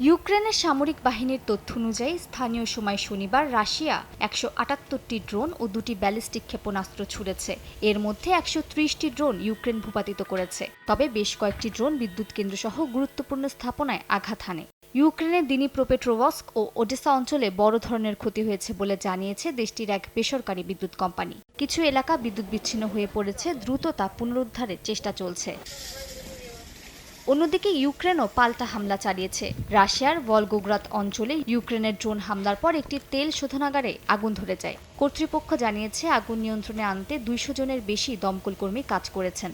ইউক্রেনের সামরিক বাহিনীর তথ্য অনুযায়ী স্থানীয় সময় শনিবার রাশিয়া ১৭৮টি ড্রোন ও ২টি ব্যালিস্টিক ক্ষেপণাস্ত্র ছুড়েছে। এর মধ্যে ১৩০টি ড্রোন ইউক্রেন ভূপাতিত করেছে, তবে বেশ কয়েকটি ড্রোন বিদ্যুৎ কেন্দ্রসহ গুরুত্বপূর্ণ স্থাপনায় আঘাত হানে। ইউক্রেনের দিনিপ্রোপেট্রোভস্ক ও ওডেসা অঞ্চলে বড় ধরনের ক্ষতি হয়েছে বলে জানিয়েছে দেশটির এক বেসরকারি বিদ্যুৎ কোম্পানি। কিছু এলাকা বিদ্যুৎ বিচ্ছিন্ন হয়ে পড়েছে, দ্রুত তা পুনরুদ্ধারের চেষ্টা চলছে। অন্যদিকে ইউক্রেনও পাল্টা হামলা চালিয়েছে। রাশিয়ার ভলগোগ্রাদ অঞ্চলে ইউক্রেনের ড্রোন হামলার পর একটি তেল শোধনাগারে আগুন ধরে যায়। কর্তৃপক্ষ জানিয়েছে আগুন নিয়ন্ত্রণে আনতে ২০০ জনের বেশি দমকল কর্মী কাজ করেছেন।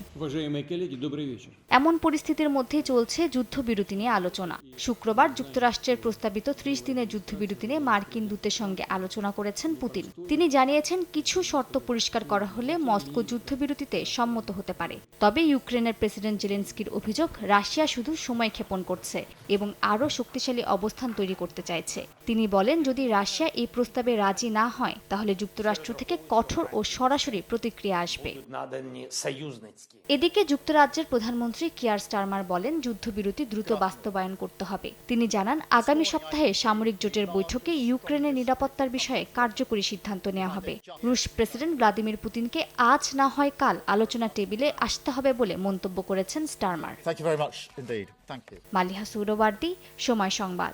এমন পরিস্থিতির মধ্যেই চলছে যুদ্ধবিরতি নিয়ে আলোচনা। শুক্রবার যুক্তরাষ্ট্রের প্রস্তাবিত ৩০ দিনের যুদ্ধবিরতি নিয়ে মার্কিন দূতের সঙ্গে আলোচনা করেছেন পুতিন। তিনি জানিয়েছেন কিছু শর্ত পরিষ্কার করা হলে মস্কো যুদ্ধবিরতিতে সম্মত হতে পারে। তবে ইউক্রেনের প্রেসিডেন্ট জেলেনস্কির অভিযোগ রাশিয়া শুধু সময় ক্ষেপণ করছে এবং আরও শক্তিশালী অবস্থান তৈরি করতে চাইছে। তিনি বলেন, যদি রাশিয়া এই প্রস্তাবে রাজি না হয় তাহলে যুক্তরাষ্ট্র থেকে কঠোর ও সরাসরি প্রতিক্রিয়া আসবে। এদিকে যুক্তরাজ্যের প্রধানমন্ত্রী কিয়ার স্টারমার বলেন, যুদ্ধবিরতি দ্রুত বাস্তবায়ন করতে হবে। তিনি জানান, আগামী সপ্তাহে সামরিক জোটের বৈঠকে ইউক্রেনের নিরাপত্তার বিষয়ে কার্যকরী সিদ্ধান্ত নেওয়া হবে। রুশ প্রেসিডেন্ট ভ্লাদিমির পুতিনকে আজ না হয় কাল আলোচনা টেবিলে আসতে হবে বলে মন্তব্য করেছেন স্টারমার। মালিহা সুহরাওয়ার্দী, সময় সংবাদ।